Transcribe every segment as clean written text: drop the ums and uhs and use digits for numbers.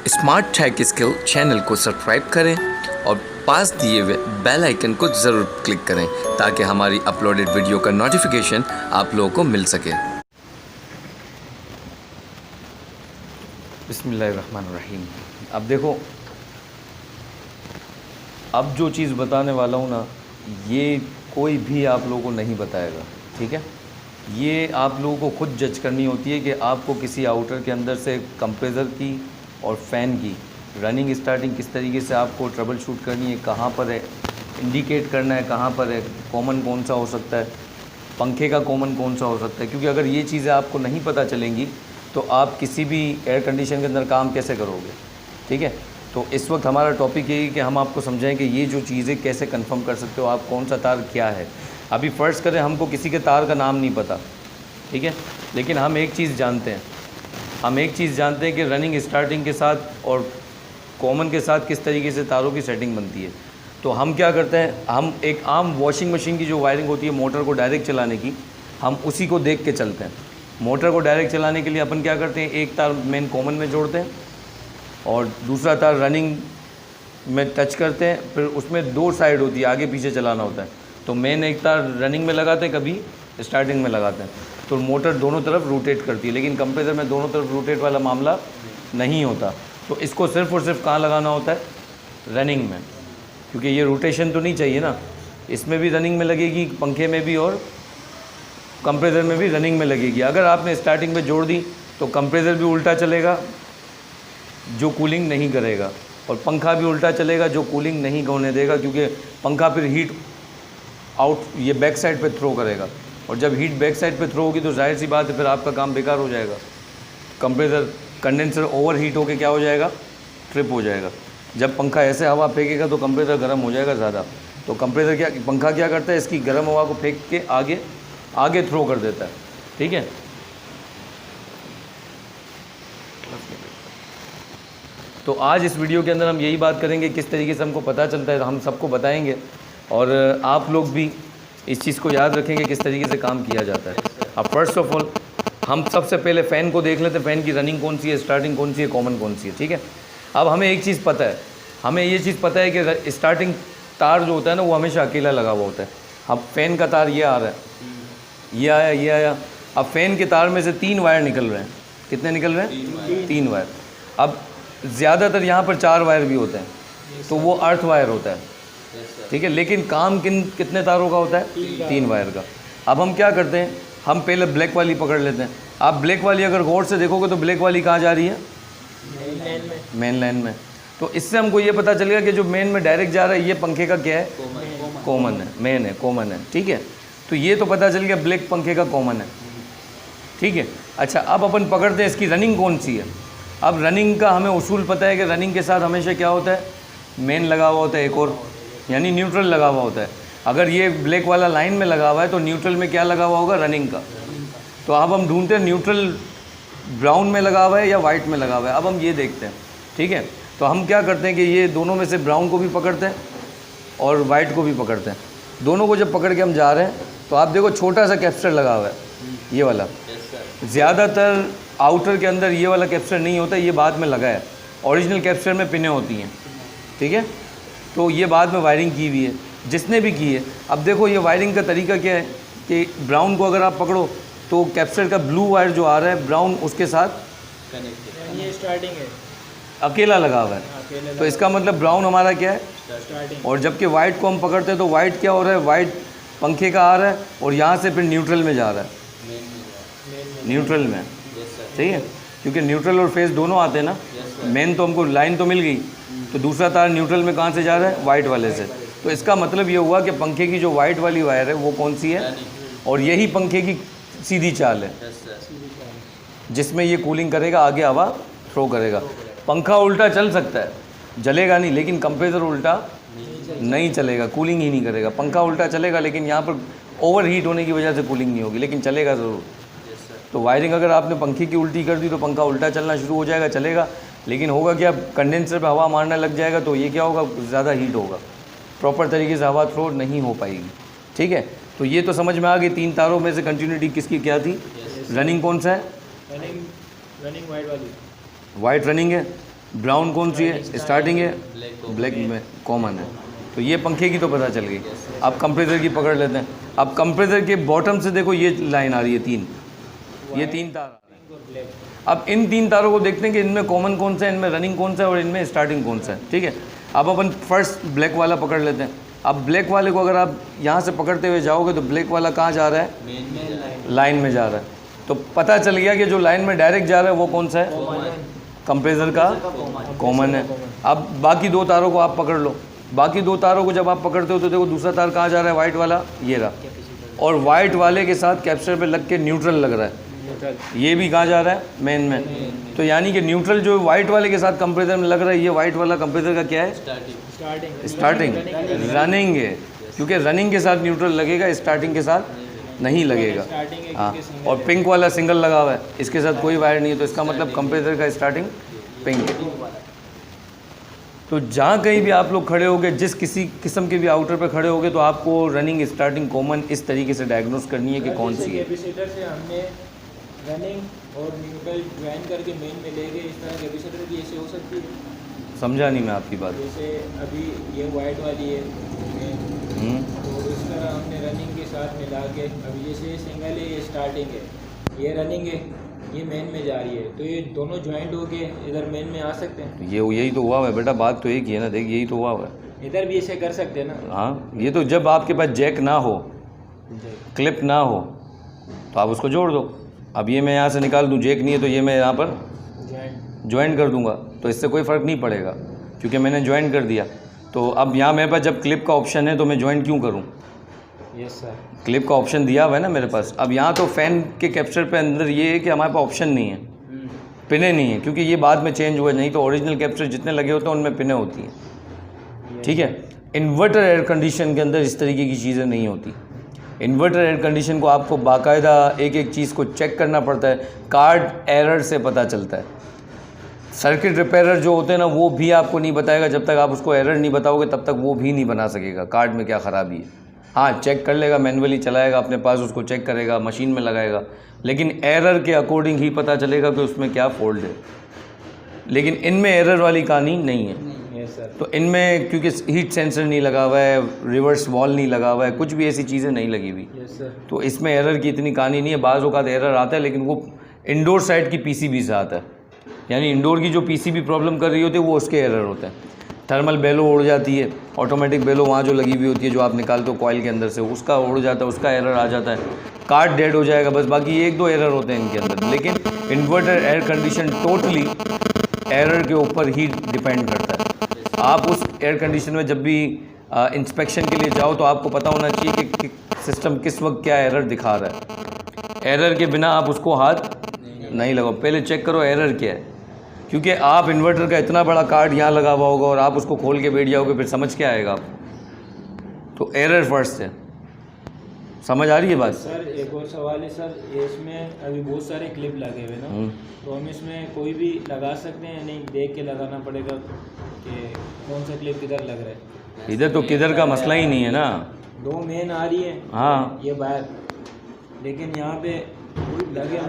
Smart tech skill channel को subscribe करें और पास दिए हुए बेल आइकन को ज़रूर क्लिक करें ताकि हमारी अपलोडेड वीडियो का नोटिफिकेशन आप लोगों को मिल सके। बिस्मिल्लाहिर्रहमानिर्रहीम। अब देखो, अब जो चीज़ बताने वाला हूँ ना, ये कोई भी आप लोगों को नहीं बताएगा, ठीक है। ये आप लोगों को खुद जज करनी होती है कि आपको किसी आउटर के अंदर से कंप्रेसर की और फ़ैन की रनिंग स्टार्टिंग किस तरीके से आपको ट्रबल शूट करनी है, कहाँ पर है, इंडिकेट करना है कहाँ पर है, कॉमन कौन सा हो सकता है, पंखे का कॉमन कौन सा हो सकता है। क्योंकि अगर ये चीज़ें आपको नहीं पता चलेंगी तो आप किसी भी एयर कंडीशन के अंदर काम कैसे करोगे, ठीक है। तो इस वक्त हमारा टॉपिक यही कि हम आपको समझाएं कि ये जो चीज़ें कैसे कंफर्म कर सकते हो आप, कौन सा तार क्या है। अभी फ़र्ज़ करें हमको किसी के तार का नाम नहीं पता, ठीक है, लेकिन हम एक चीज़ जानते हैं, कि रनिंग स्टार्टिंग के साथ और कॉमन के साथ किस तरीके से तारों की सेटिंग बनती है। तो हम क्या करते हैं, हम एक आम वॉशिंग मशीन की जो वायरिंग होती है मोटर को डायरेक्ट चलाने की, हम उसी को देख के चलते हैं। मोटर को डायरेक्ट चलाने के लिए अपन क्या करते हैं, एक तार मेन कॉमन में जोड़ते हैं और दूसरा तार रनिंग में टच करते हैं। फिर उसमें दो साइड होती है, आगे पीछे चलाना होता है। तो मेन एक तार रनिंग में लगाते हैं, कभी स्टार्टिंग में लगाते हैं, तो मोटर दोनों तरफ रोटेट करती है। लेकिन कंप्रेसर में दोनों तरफ रोटेट वाला मामला नहीं होता। तो इसको सिर्फ़ और सिर्फ कहाँ लगाना होता है, रनिंग में, क्योंकि ये रोटेशन तो नहीं चाहिए ना। इसमें भी रनिंग में लगेगी, पंखे में भी और कंप्रेसर में भी रनिंग में लगेगी। अगर आपने स्टार्टिंग में जोड़ दी तो कंप्रेसर भी उल्टा चलेगा जो कूलिंग नहीं करेगा, और पंखा भी उल्टा चलेगा जो कूलिंग नहीं होने देगा, क्योंकि पंखा फिर हीट आउट ये बैक साइड पे थ्रो करेगा, और जब हीट बैक साइड पे थ्रो होगी तो जाहिर सी बात है फिर आपका काम बेकार हो जाएगा। कंप्रेसर कंडेंसर ओवर हीट होकर क्या हो जाएगा, ट्रिप हो जाएगा। जब पंखा ऐसे हवा फेंकेगा तो कंप्रेसर गर्म हो जाएगा ज़्यादा। तो कंप्रेसर पंखा क्या करता है, इसकी गर्म हवा को फेंक के आगे थ्रो कर देता है, ठीक है। तो आज इस वीडियो के अंदर हम यही बात करेंगे किस तरीके से हमको पता चलता है, हम सबको बताएंगे और आप लोग भी इस चीज़ को याद रखेंगे किस तरीके से काम किया जाता है। अब फर्स्ट ऑफ ऑल हम सबसे पहले फ़ैन को देख लेते हैं, फ़ैन की रनिंग कौन सी है, स्टार्टिंग कौन सी है, कॉमन कौन सी है, ठीक है। अब हमें एक चीज़ पता है, हमें ये चीज़ पता है कि स्टार्टिंग तार जो होता है ना वो हमेशा अकेला लगा हुआ होता है। अब फ़ैन का तार ये आ रहा है, ये आया। अब फ़ैन के तार में से 3 वायर निकल रहे हैं। कितने निकल रहे हैं, 3 वायर। अब ज़्यादातर यहाँ पर 4 वायर भी होते हैं, तो वो अर्थ वायर होता है, ठीक है। लेकिन काम कितने तारों का होता है, 3 वायर का। अब हम क्या करते हैं, हम पहले ब्लैक वाली पकड़ लेते हैं। आप ब्लैक वाली अगर गौर से देखोगे तो ब्लैक वाली कहाँ जा रही है, मेन लाइन में। तो इससे हमको ये पता चलेगा कि जो मेन में डायरेक्ट जा रहा है ये पंखे का क्या है, कॉमन है, मेन है, कॉमन है, ठीक है। तो ये तो पता चल गया ब्लैक पंखे का कॉमन है, ठीक है। अच्छा, अब अपन पकड़ते हैं इसकी रनिंग कौन सी है। अब रनिंग का हमें उसूल पता है कि रनिंग के साथ हमेशा क्या होता है, मेन लगा हुआ होता है, एक और यानी न्यूट्रल लगा हुआ होता है। अगर ये ब्लैक वाला लाइन में लगा हुआ है तो न्यूट्रल में क्या लगा हुआ होगा, रनिंग का। तो अब हम ढूंढते हैं न्यूट्रल ब्राउन में लगा हुआ है या वाइट में लगा हुआ है। अब हम ये देखते हैं, ठीक है। तो हम क्या करते हैं कि ये दोनों में से ब्राउन को भी पकड़ते हैं और वाइट को भी पकड़ते हैं। दोनों को जब पकड़ के हम जा रहे हैं तो आप देखो छोटा सा कैप्चर लगा हुआ है, ये वाला। ज़्यादातर आउटर के अंदर ये वाला कैप्चर नहीं होता, ये बाद में लगा है। ओरिजिनल कैप्चर में पिनें होती हैं, ठीक है। तो ये बाद में वायरिंग की हुई है जिसने भी की है। अब देखो ये वायरिंग का तरीका क्या है कि ब्राउन को अगर आप पकड़ो तो कैप्चर का ब्लू वायर जो आ रहा है ब्राउन उसके साथ कनेक्टेड, ये स्टार्टिंग है, अकेला लगा हुआ है। तो इसका मतलब ब्राउन हमारा क्या है, स्टार्टिंग। और जबकि वाइट को हम पकड़ते हैं तो वाइट क्या हो रहा है, वाइट पंखे का आ रहा है और यहाँ से फिर न्यूट्रल में जा रहा है, न्यूट्रल में, ठीक है। क्योंकि न्यूट्रल और फेस दोनों आते हैं ना। मेन तो हमको लाइन तो मिल गई, तो दूसरा तार न्यूट्रल में कहाँ से जा रहा है, वाइट वाले से। तो इसका मतलब ये हुआ कि पंखे की जो वाइट वाली वायर है वो कौन सी है, और यही पंखे की सीधी चाल है जिसमें ये कूलिंग करेगा, आगे हवा थ्रो करेगा। पंखा उल्टा चल सकता है, जलेगा नहीं, लेकिन कंप्रेसर उल्टा नहीं चलेगा, कूलिंग ही नहीं करेगा। पंखा उल्टा चलेगा लेकिन यहाँ पर ओवर हीट होने की वजह से कूलिंग नहीं होगी, लेकिन चलेगा ज़रूर। तो वायरिंग अगर आपने पंखे की उल्टी कर दी तो पंखा उल्टा चलना शुरू हो जाएगा, चलेगा, लेकिन होगा क्या, कंडेंसर पे हवा मारने लग जाएगा तो ये क्या होगा, ज़्यादा हीट होगा, प्रॉपर तरीके से हवा थ्रो नहीं हो पाएगी, ठीक है। तो ये तो समझ में आ गई 3 तारों में से कंटिन्यूटी किसकी क्या थी। रनिंग कौन सा है, रनिंग वाइट वाली, वाइट रनिंग है। ब्राउन कौन सी है, स्टार्टिंग है, ब्लैक में कॉमन है। तो ये पंखे की तो पता चल गई। अब कंप्रेसर की पकड़ लेते हैं। अब कंप्रेसर के बॉटम से देखो ये लाइन आ रही है 3, ये 3 तार आ रहे हैं। अब इन 3 तारों को देखते हैं कि इनमें कॉमन कौन सा है, इनमें रनिंग कौन सा है और इनमें स्टार्टिंग कौन सा है। ठीक है, अब अपन फर्स्ट ब्लैक वाला पकड़ लेते हैं। अब ब्लैक वाले को अगर आप यहाँ से पकड़ते हुए जाओगे तो ब्लैक वाला कहाँ जा रहा है, लाइन में जा रहा है। तो पता चल गया कि जो लाइन में डायरेक्ट जा रहा है वो कौन सा है, कंप्रेसर का कॉमन है। अब बाकी 2 तारों को आप पकड़ लो। बाकी 2 तारों को जब आप पकड़ते हो तो देखो दूसरा तार कहाँ जा रहा है, वाइट वाला ये रहा, और वाइट वाले के साथ कैपेसिटर पे लग के न्यूट्रल लग रहा है, ये भी कहाँ जा रहा है, मेन में। तो यानी कि न्यूट्रल जो वाइट वाले के साथ कंप्रेसर में लग रहा है, ये वाइट वाला कंप्रेसर का क्या है, स्टार्टिंग रनिंग है, क्योंकि रनिंग के साथ न्यूट्रल लगेगा, स्टार्टिंग के साथ नहीं लगेगा। हाँ, और पिंक वाला सिंगल लगा हुआ है, इसके साथ कोई वायर नहीं है, तो इसका मतलब कंप्रेसर का स्टार्टिंग पिंक है। तो जहाँ कहीं भी आप लोग खड़े होगे, जिस किसी किस्म के भी आउटर पे खड़े होगे, तो आपको रनिंग स्टार्टिंग कॉमन इस तरीके से डायग्नोस करनी है कि कौन सी है। कैपेसिटर से हमने रनिंग और न्यूट्रल ज्वाइन करके मेन में ले गए, इस तरह कैपेसिटर भी ऐसे हो सकती है। समझा नहीं मैं आपकी बात। जैसे अभी ये वाइट वाली है तो इस तरह हमने रनिंग के साथ मिला के, अभी जैसे सिंगल है ये स्टार्टिंग है, ये रनिंग है, ये मेन में जा रही है, तो ये दोनों ज्वाइंट होके इधर मेन में आ सकते हैं। तो यही तो हुआ है बेटा, बात तो एक ही है ना, देख यही तो हुआ है। इधर भी ऐसे कर सकते हैं ना। हाँ, ये तो जब आपके पास जैक ना हो, क्लिप ना हो, तो आप उसको जोड़ दो। अब ये मैं यहाँ से निकाल दूँ, जैक नहीं है, तो ये मैं यहाँ पर ज्वाइन कर दूँगा, तो इससे कोई फ़र्क नहीं पड़ेगा क्योंकि मैंने ज्वाइन कर दिया। तो अब यहाँ मेरे पास जब क्लिप का ऑप्शन है तो मैं ज्वाइन क्यों करूँ, यस सर, क्लिप का ऑप्शन दिया हुआ है ना मेरे पास। अब यहाँ तो फ़ैन के कैप्चर पे अंदर ये है कि हमारे पास ऑप्शन नहीं है, पिने नहीं है, क्योंकि ये बाद में चेंज हुआ, नहीं तो ओरिजिनल कैप्चर जितने लगे होते हैं उनमें पिने होती हैं। ठीक है, इन्वर्टर एयर कंडीशन के अंदर इस तरीके की चीज़ें नहीं होती। इन्वर्टर एयर कंडीशन को आपको बाकायदा एक एक चीज़ को चेक करना पड़ता है, कार्ड एरर से पता चलता है। सर्किट रिपेयरर जो होते हैं ना, वो भी आपको नहीं बताएगा, जब तक आप उसको एरर नहीं बताओगे तब तक वो भी नहीं बना सकेगा कार्ड में क्या ख़राबी है। हाँ, चेक कर लेगा, मैनुअली चलाएगा अपने पास, उसको चेक करेगा, मशीन में लगाएगा, लेकिन एरर के अकॉर्डिंग ही पता चलेगा कि उसमें क्या फॉल्ट है। लेकिन इनमें एरर वाली कहानी नहीं है। तो इनमें क्योंकि हीट सेंसर नहीं लगा हुआ है, रिवर्स वॉल नहीं लगा हुआ है, कुछ भी ऐसी चीज़ें नहीं लगी हुई, तो इसमें एरर की इतनी कहानी नहीं है। बाज़ औक़ात एरर आता है, लेकिन वो इंडोर साइड की पीसीबी से आता है, यानी इंडोर की जो पीसीबी प्रॉब्लम कर रही होती है वो उसके एरर होते हैं। थर्मल बेलो उड़ जाती है, ऑटोमेटिक बेलो वहाँ जो लगी हुई होती है, जो आप निकालते हो कॉइल के अंदर से, उसका उड़ जाता है, उसका एरर आ जाता है, कार्ड डेड हो जाएगा, बस। बाकी 1-2 एरर होते हैं इनके अंदर। लेकिन inverter air condition totally error के ऊपर ही डिपेंड करता है। आप उस एयर कंडीशन में जब भी इंस्पेक्शन के लिए जाओ तो आपको पता होना चाहिए कि सिस्टम किस वक्त क्या एरर दिखा रहा है। एरर के बिना आप उसको हाथ नहीं लगाओ, पहले चेक करो एरर क्या है, क्योंकि आप इन्वर्टर का इतना बड़ा कार्ड यहाँ लगा हुआ होगा और आप उसको खोल के बैठ जाओगे, फिर समझ क्या आएगा आप। तो एरर फर्स्ट है, समझ आ रही है बात। सर एक और सवाल है सर, इसमें अभी बहुत सारे क्लिप लगे हुए ना, तो हम इसमें कोई भी लगा सकते हैं, नहीं देख के लगाना पड़ेगा कि कौन सा क्लिप किधर लग रहा है? इधर तो किधर का मसला ही नहीं है ना, 2 मेन आ रही है, हाँ ये बाहर, लेकिन यहाँ पे लगे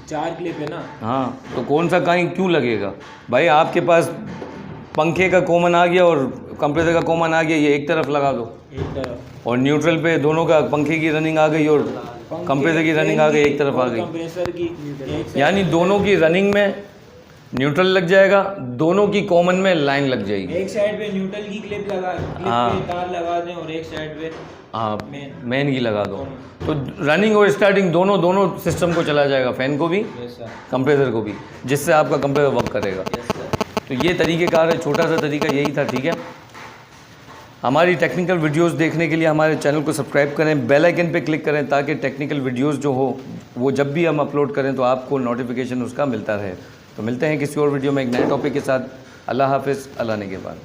4 क्लिप है ना। हाँ, तो कौन सा कहीं क्यों लगेगा भाई, आपके पास पंखे का कॉमन आ गया और कंप्रेसर का कॉमन आ गया, ये एक तरफ लगा दो, एक तरफ, और न्यूट्रल पे दोनों का, पंखे की रनिंग आ गई और कंप्रेसर की रनिंग आ गई, एक तरफ आ गई, कंप्रेसर की, यानी दोनों की रनिंग में न्यूट्रल लग जाएगा, दोनों की कॉमन में लाइन लग जाएगी। एक साइड पे न्यूट्रल की क्लिप लगा, पे तार लगा दें, और एक साइड पे हाँ मेन की लगा दो, तो रनिंग और स्टार्टिंग दोनों सिस्टम को चला जाएगा, फ़ैन को भी, कंप्रेसर को भी, जिससे आपका कंप्रेसर वर्क करेगा। तो ये तरीक़ेकार है, छोटा सा तरीका यही था। ठीक है, हमारी टेक्निकल वीडियोस देखने के लिए हमारे चैनल को सब्सक्राइब करें, बेल आइकन पे क्लिक करें, ताकि टेक्निकल वीडियोस जो हो वो जब भी हम अपलोड करें तो आपको नोटिफिकेशन उसका मिलता रहे। तो मिलते हैं किसी और वीडियो में एक नए टॉपिक के साथ। अल्लाह हाफ़िज़, अल्लाह ने के बाद।